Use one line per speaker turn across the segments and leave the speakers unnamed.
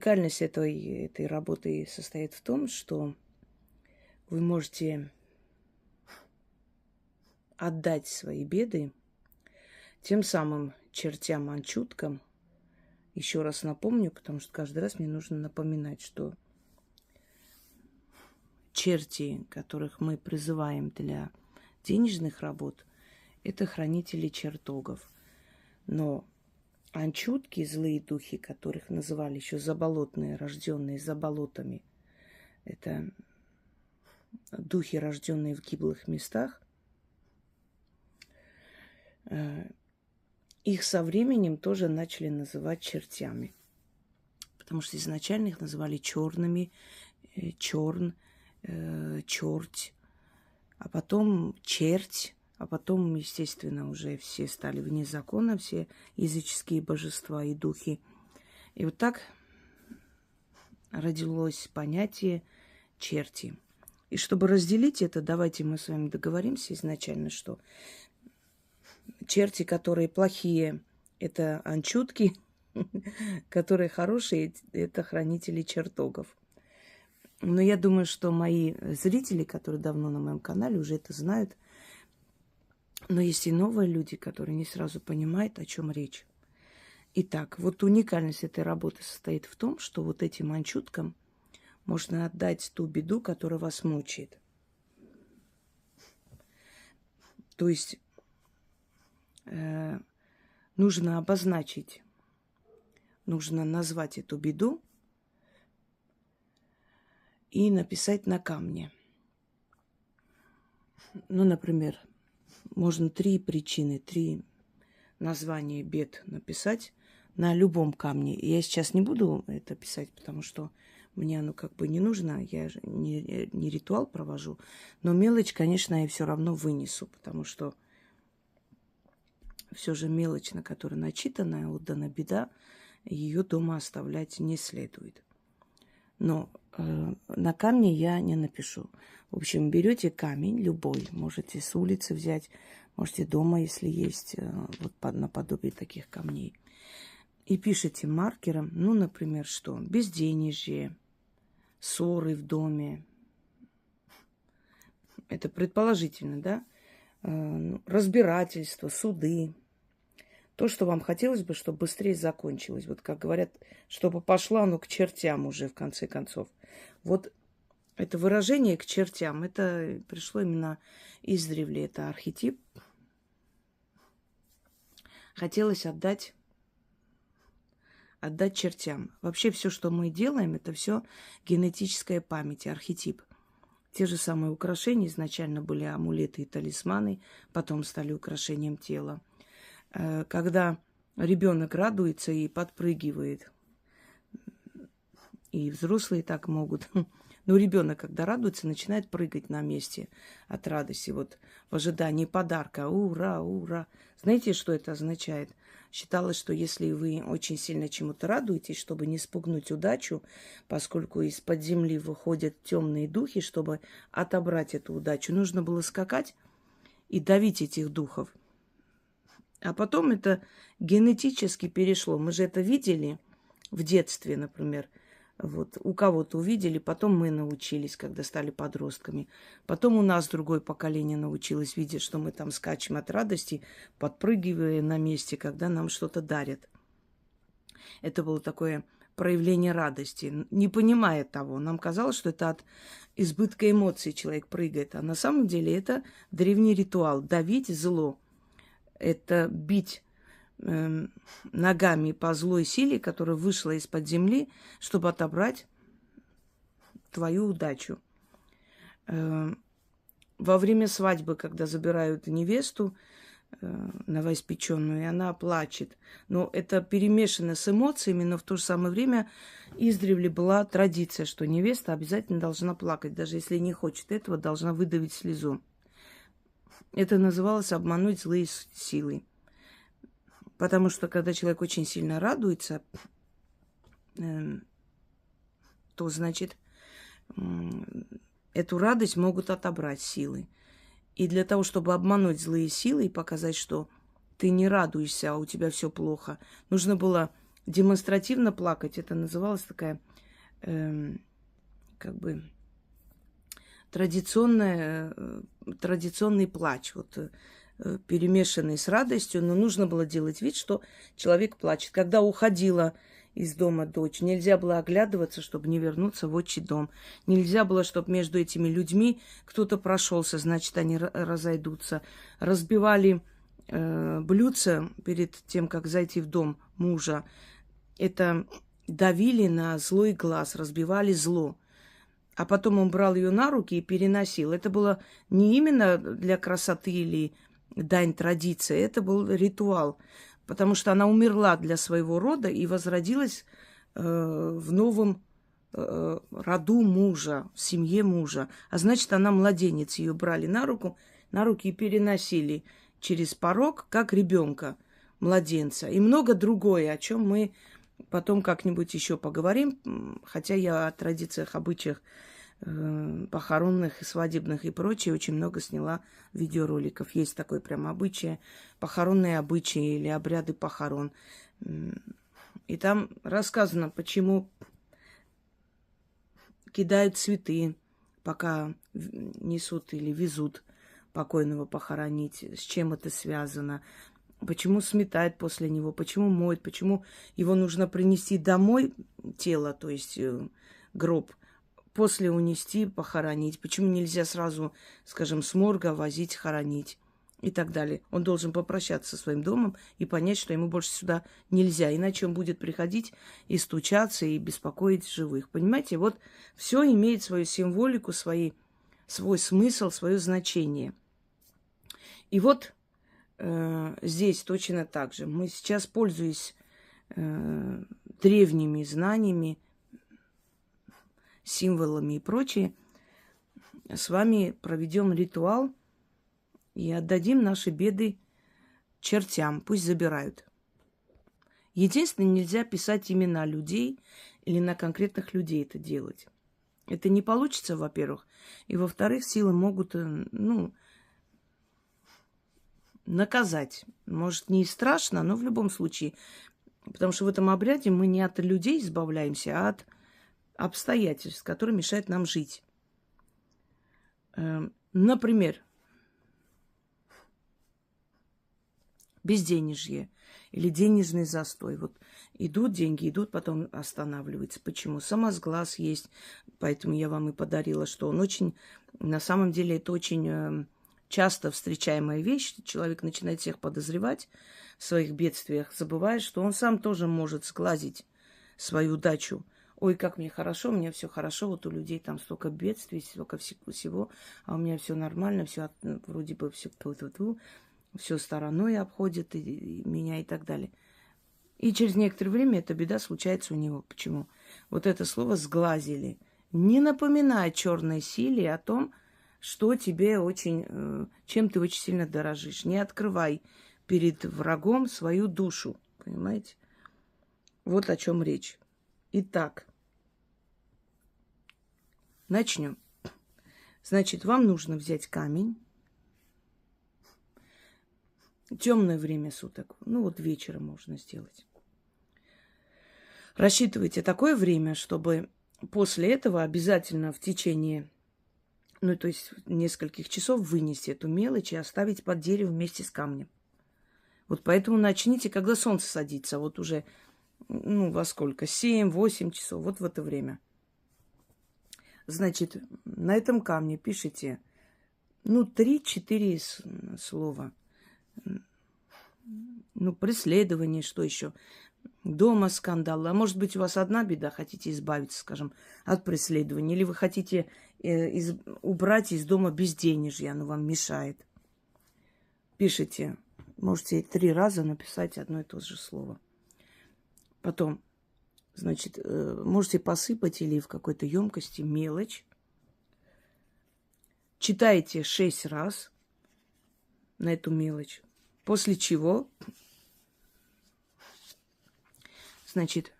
Уникальность этой работы состоит в том, что вы можете отдать свои беды тем самым чертям-анчуткам. Еще раз напомню, потому что каждый раз мне нужно напоминать, что черти, которых мы призываем для денежных работ, это хранители чертогов. Но анчутки, злые духи, которых называли еще заболотные, рожденные за болотами, это духи, рожденные в гиблых местах, их со временем тоже начали называть чертями. Потому что изначально их называли черными, черн, черть, а потом черть, а потом, естественно, уже все стали вне закона, все языческие божества и духи. И вот так родилось понятие черти. И чтобы разделить это, давайте мы с вами договоримся изначально, что черти, которые плохие, это анчутки, которые хорошие, это хранители чертогов. Но я думаю, что мои зрители, которые давно на моем канале, уже это знают. Но есть и новые люди, которые не сразу понимают, о чем речь. Итак, вот уникальность этой работы состоит в том, что вот этим анчуткам можно отдать ту беду, которая вас мучает. То есть нужно обозначить, нужно назвать эту беду и написать на камне. Ну, например, можно 3 причины, 3 названия бед написать на любом камне. И я сейчас не буду это писать, потому что мне оно как бы не нужно, я же не ритуал провожу. Но мелочь, конечно, я все равно вынесу, потому что все же мелочь, на которой начитана, отдана беда, ее дома оставлять не следует. Но на камне я не напишу. В общем, берете камень любой, можете с улицы взять, можете дома, если есть, вот наподобие таких камней. И пишите маркером, ну, например, что? Безденежье, ссоры в доме. Это предположительно, да? Разбирательства, суды. То, что вам хотелось бы, чтобы быстрее закончилось. Вот как говорят, чтобы пошла, ну, к чертям уже, в конце концов. Вот это выражение «к чертям», это пришло именно издревле. Это архетип. Хотелось отдать чертям. Вообще все, что мы делаем, это все генетическая память, архетип. Те же самые украшения изначально были амулеты и талисманы, потом стали украшением тела. Когда ребенок радуется и подпрыгивает, и взрослые так могут. Но ребенок, когда радуется, начинает прыгать на месте от радости, вот в ожидании подарка. Ура, ура! Знаете, что это означает? Считалось, что если вы очень сильно чему-то радуетесь, чтобы не спугнуть удачу, поскольку из-под земли выходят темные духи, чтобы отобрать эту удачу, нужно было скакать и давить этих духов. А потом это генетически перешло. Мы же это видели в детстве, например. Вот у кого-то увидели, потом мы научились, когда стали подростками. Потом у нас другое поколение научилось, видя, что мы там скачем от радости, подпрыгивая на месте, когда нам что-то дарят. Это было такое проявление радости, не понимая того. Нам казалось, что это от избытка эмоций человек прыгает. А на самом деле это древний ритуал. Давить зло. Это бить ногами по злой силе, которая вышла из-под земли, чтобы отобрать твою удачу. Во время свадьбы, когда забирают невесту новоиспеченную, и она плачет. Но это перемешано с эмоциями, но в то же самое время издревле была традиция, что невеста обязательно должна плакать, даже если не хочет этого, должна выдавить слезу. Это называлось обмануть злые силы. Потому что, когда человек очень сильно радуется, то, значит, эту радость могут отобрать силы. И для того, чтобы обмануть злые силы и показать, что ты не радуешься, а у тебя все плохо, нужно было демонстративно плакать, это называлось такая, как бы, традиционный плач, вот, перемешанный с радостью, но нужно было делать вид, что человек плачет. Когда уходила из дома дочь, нельзя было оглядываться, чтобы не вернуться в отчий дом. Нельзя было, чтобы между этими людьми кто-то прошелся, значит, они разойдутся. Разбивали блюдца перед тем, как зайти в дом мужа. Это давили на злой глаз, разбивали зло. А потом он брал ее на руки и переносил. Это было не именно для красоты или дань традиции, это был ритуал. Потому что она умерла для своего рода и возродилась в новом роду мужа, в семье мужа. А значит, она младенец. Ее брали на руки и переносили через порог, как ребенка, младенца. И много другое, о чем мы потом как-нибудь еще поговорим. Хотя я о традициях, обычаях похоронных, свадебных и прочее очень много сняла видеороликов. Есть такой прям обычай, похоронные обычаи или обряды похорон. И там рассказано, почему кидают цветы, пока несут или везут покойного похоронить, с чем это связано, почему сметают после него, почему моют, почему его нужно принести домой, тело, то есть гроб, после унести, похоронить. Почему нельзя сразу, скажем, с морга возить, хоронить и так далее. Он должен попрощаться со своим домом и понять, что ему больше сюда нельзя. Иначе он будет приходить и стучаться, и беспокоить живых. Понимаете, вот все имеет свою символику, свой смысл, свое значение. И вот здесь точно так же. Мы сейчас, пользуясь древними знаниями, символами и прочее, с вами проведем ритуал и отдадим наши беды чертям. Пусть забирают. Единственное, нельзя писать имена людей или на конкретных людей это делать. Это не получится, во-первых. И, во-вторых, силы могут, наказать. Может, не страшно, но в любом случае. Потому что в этом обряде мы не от людей избавляемся, а от обстоятельств, которые мешают нам жить. Например, безденежье или денежный застой. Вот идут деньги, идут, потом останавливаются. Почему? Самосглаз есть, поэтому я вам и подарила, что он очень, на самом деле, это очень часто встречаемая вещь. Человек начинает всех подозревать в своих бедствиях, забывая, что он сам тоже может сглазить свою удачу. Ой, как мне хорошо, у меня все хорошо, вот у людей там столько бедствий, столько всего, а у меня все нормально, все вроде бы все стороной обходит и меня и так далее. И через некоторое время эта беда случается у него. Почему? Вот это слово «сглазили» не напоминает черной силе о том, что тебе очень, чем ты очень сильно дорожишь. Не открывай перед врагом свою душу, понимаете? Вот о чем речь. Итак, начнем. Значит, вам нужно взять камень. Темное время суток. Ну, вот вечером можно сделать. Рассчитывайте такое время, чтобы после этого обязательно в течение, то есть нескольких часов вынести эту мелочь и оставить под деревом вместе с камнем. Вот поэтому начните, когда солнце садится. Вот уже, во сколько? 7-8 часов. Вот в это время. Значит, на этом камне пишите, 3-4 слова. Преследование, что еще? Дома скандал. А может быть, у вас одна беда, хотите избавиться, скажем, от преследования. Или вы хотите убрать из дома безденежье, оно вам мешает. Пишите. Можете 3 раза написать одно и то же слово. Потом, значит, можете посыпать или в какой-то емкости мелочь. Читайте 6 раз на эту мелочь. После чего, значит,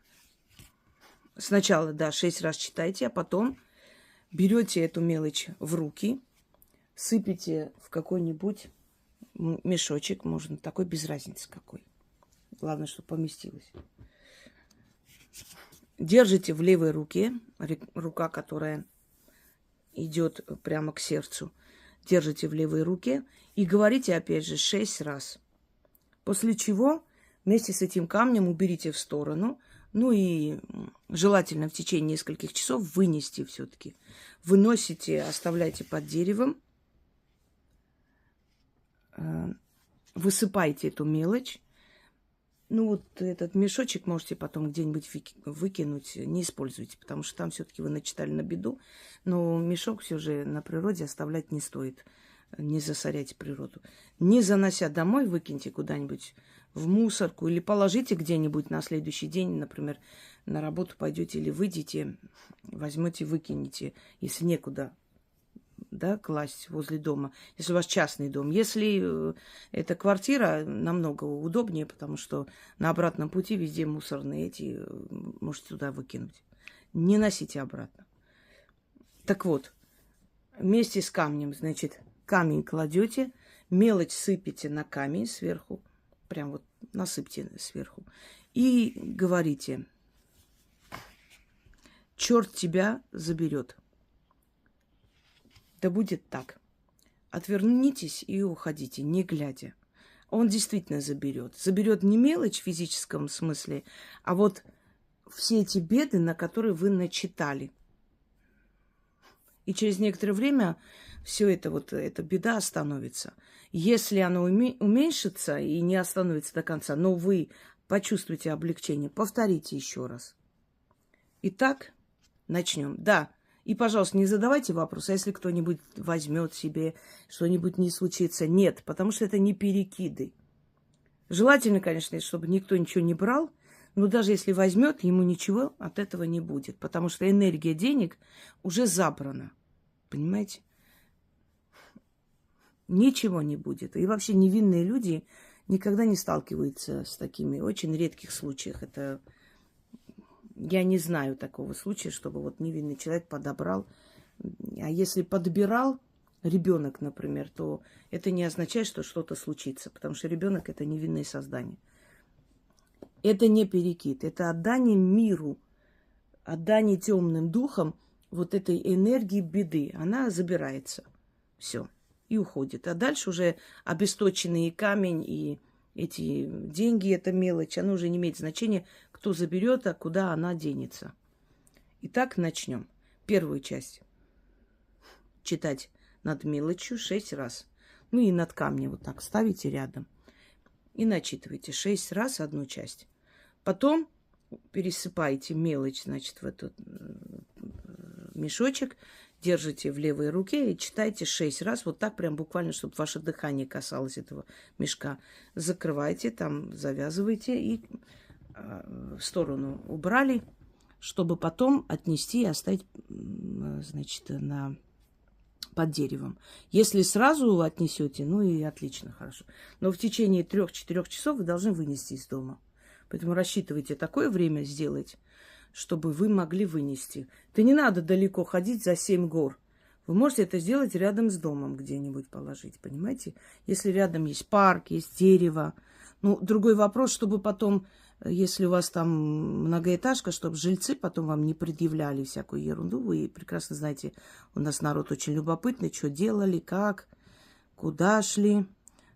сначала, 6 раз читайте, а потом берете эту мелочь в руки, сыпите в какой-нибудь мешочек, можно такой, без разницы какой. Главное, чтобы поместилось. Держите в левой руке, рука, которая идет прямо к сердцу. Держите в левой руке и говорите, опять же, 6 раз. После чего вместе с этим камнем уберите в сторону. Ну и желательно в течение нескольких часов вынести все-таки. Выносите, оставляйте под деревом. Высыпайте эту мелочь. Ну вот этот мешочек можете потом где-нибудь выкинуть, не используйте, потому что там все-таки вы начитали на беду. Но мешок все же на природе оставлять не стоит. Не засоряйте природу. Не занося домой, выкиньте куда-нибудь в мусорку или положите где-нибудь на следующий день, например, на работу пойдете или выйдете, возьмете, выкинете, если некуда, да, класть возле дома, если у вас частный дом. Если это квартира, намного удобнее, потому что на обратном пути везде мусорные эти, можете туда выкинуть. Не носите обратно. Так вот, вместе с камнем, значит, камень кладете, мелочь сыпете на камень сверху, прям вот насыпьте сверху, и говорите: черт тебя заберет. Да будет так. Отвернитесь и уходите, не глядя. Он действительно заберет. Заберет не мелочь в физическом смысле, а вот все эти беды, на которые вы начитали. И через некоторое время все это, вот эта беда остановится. Если она уменьшится и не остановится до конца, но вы почувствуете облегчение, повторите еще раз. Итак, начнем. Да. И, пожалуйста, не задавайте вопрос, а если кто-нибудь возьмет себе, что-нибудь не случится. Нет, потому что это не перекиды. Желательно, конечно, чтобы никто ничего не брал, но даже если возьмет, ему ничего от этого не будет, потому что энергия денег уже забрана. Понимаете? Ничего не будет. И вообще невинные люди никогда не сталкиваются с такими очень редких случаях. Это... Я не знаю такого случая, чтобы вот невинный человек подобрал. А если подбирал ребенок, например, то это не означает, что что-то случится, потому что ребенок это невинное создание. Это не перекид, это отдание миру, отдание темным духам вот этой энергии беды. Она забирается. Все. И уходит. А дальше уже обесточенный камень и эти деньги, это мелочь, оно уже не имеет значения, кто заберет, а куда она денется. Итак, начнем. Первую часть. Читать над мелочью 6 раз. Ну и над камнем вот так ставите рядом. И начитывайте 6 раз одну часть. Потом пересыпаете мелочь, значит, в этот мешочек, держите в левой руке и читайте 6 раз, вот так прям буквально, чтобы ваше дыхание касалось этого мешка. Закрывайте, там завязывайте и в сторону убрали, чтобы потом отнести и оставить, значит, под деревом. Если сразу отнесете, ну и отлично, хорошо. Но в течение 3-4 часов вы должны вынести из дома. Поэтому рассчитывайте такое время сделать, чтобы вы могли вынести. Это не надо далеко ходить за 7 гор. Вы можете это сделать рядом с домом где-нибудь положить, понимаете? Если рядом есть парк, есть дерево. Ну, другой вопрос, чтобы потом, если у вас там многоэтажка, чтобы жильцы потом вам не предъявляли всякую ерунду. Вы прекрасно знаете, у нас народ очень любопытный, что делали, как, куда шли.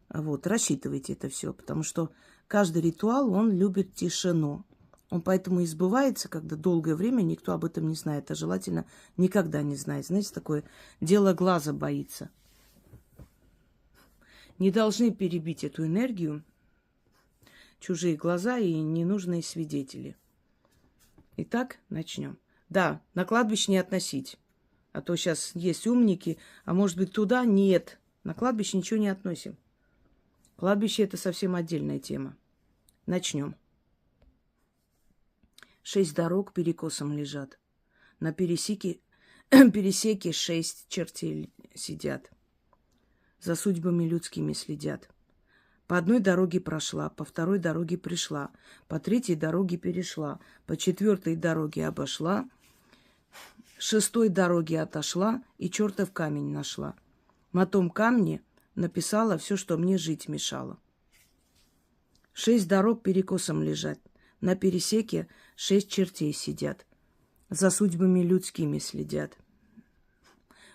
Вот, рассчитывайте это все, потому что каждый ритуал, он любит тишину. Он поэтому и сбывается, когда долгое время никто об этом не знает, а желательно никогда не знает. Знаете, такое дело глаза боится. Не должны перебить эту энергию чужие глаза и ненужные свидетели. Итак, начнем. Да, на кладбище не относить. А то сейчас есть умники, а может быть туда? Нет. На кладбище ничего не относим. Кладбище это совсем отдельная тема. Начнем. 6 дорог перекосом лежат. На пересеке 6 чертей сидят. За судьбами людскими следят. По одной дороге прошла, по второй дороге пришла, по третьей дороге перешла, по четвертой дороге обошла, 6-й дороге отошла и чертов камень нашла. На том камне написала все, что мне жить мешало. 6 дорог перекосом лежат. На пересеке 6 чертей сидят, за судьбами людскими следят.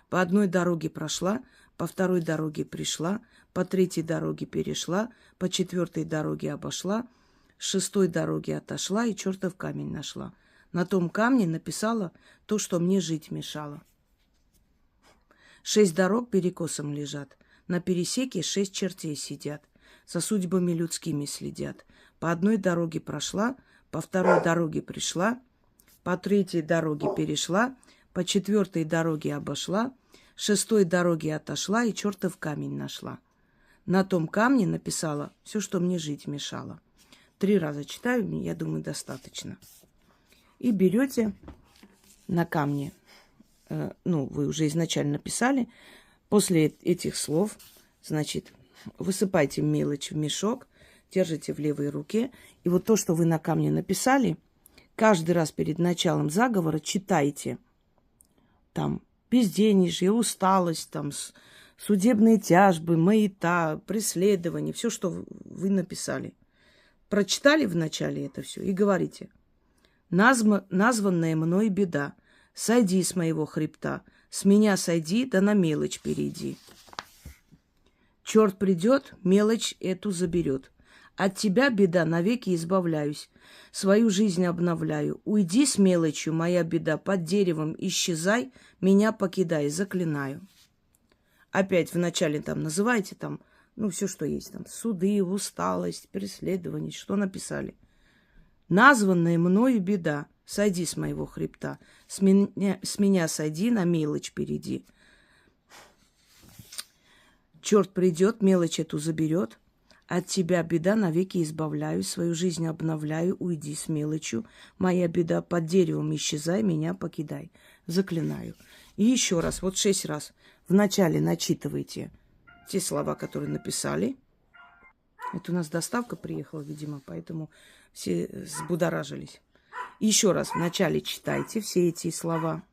По одной дороге прошла, по второй дороге пришла, по третьей дороге перешла, по четвертой дороге обошла, с шестой дороги отошла и чертов камень нашла. На том камне написала то, что мне жить мешало. 6 дорог перекосом лежат, на пересеке 6 чертей сидят, за судьбами людскими следят. По одной дороге прошла, по второй дороге пришла, по третьей дороге перешла, по четвертой дороге обошла, с шестой дороги отошла и чертов камень нашла. На том камне написала все, что мне жить мешало. 3 раза читаю, я думаю, достаточно. И берете на камне, вы уже изначально написали, после этих слов, значит, высыпайте мелочь в мешок, держите в левой руке, и вот то, что вы на камне написали, каждый раз перед началом заговора читайте. Там безденежье, усталость, там судебные тяжбы, маята, преследование, все, что вы написали. Прочитали вначале это все и говорите: названная мной беда, сойди с моего хребта, с меня сойди, да на мелочь перейди. Черт придет, мелочь эту заберет. От тебя, беда, навеки избавляюсь, свою жизнь обновляю. Уйди с мелочью, моя беда, под деревом исчезай, меня покидай, заклинаю. Опять вначале там называйте там, все, что есть там, суды, усталость, преследование, что написали. Названная мною беда, сойди с моего хребта, с меня сойди, на мелочь перейди. Черт придет, мелочь эту заберет. От тебя, беда, навеки избавляю, свою жизнь обновляю, уйди с мелочью. Моя беда, под деревом исчезай, меня покидай. Заклинаю. И еще раз, 6 раз. Вначале начитывайте те слова, которые написали. Это у нас доставка приехала, видимо, поэтому все взбудоражились. Еще раз вначале читайте все эти слова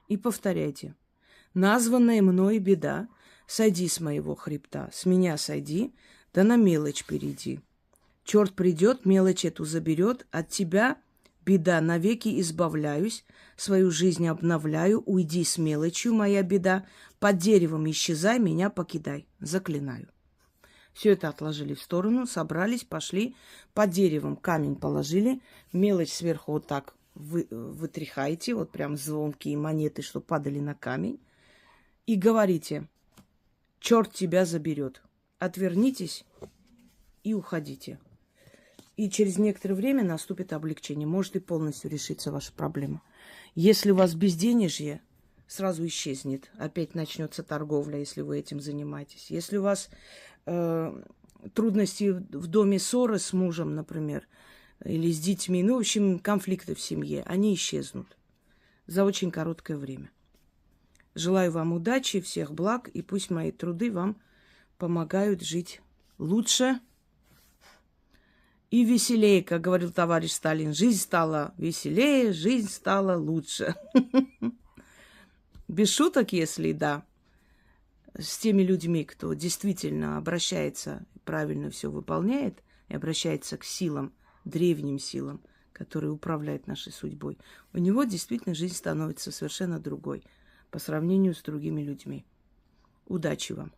и повторяйте. Названная мной беда, сойди с моего хребта, с меня сойди, да на мелочь перейди. Черт придет, мелочь эту заберет, от тебя, беда, навеки избавляюсь, свою жизнь обновляю, уйди с мелочью, моя беда, под деревом исчезай, меня покидай, заклинаю. Все это отложили в сторону, собрались, пошли, под деревом камень положили, мелочь сверху вот так вытряхаете, вот прям звонкие монеты, что падали на камень, и говорите: черт тебя заберет. Отвернитесь и уходите. И через некоторое время наступит облегчение. Может и полностью решится ваша проблема. Если у вас безденежье, сразу исчезнет. Опять начнется торговля, если вы этим занимаетесь. Если у вас трудности в доме, ссоры с мужем, например, или с детьми, в общем, конфликты в семье, они исчезнут за очень короткое время. Желаю вам удачи, всех благ, и пусть мои труды вам помогают жить лучше и веселее, как говорил товарищ Сталин. Жизнь стала веселее, жизнь стала лучше. Без шуток, если да, с теми людьми, кто действительно обращается, правильно все выполняет и обращается к силам, древним силам, которые управляют нашей судьбой, у него действительно жизнь становится совершенно другой по сравнению с другими людьми. Удачи вам!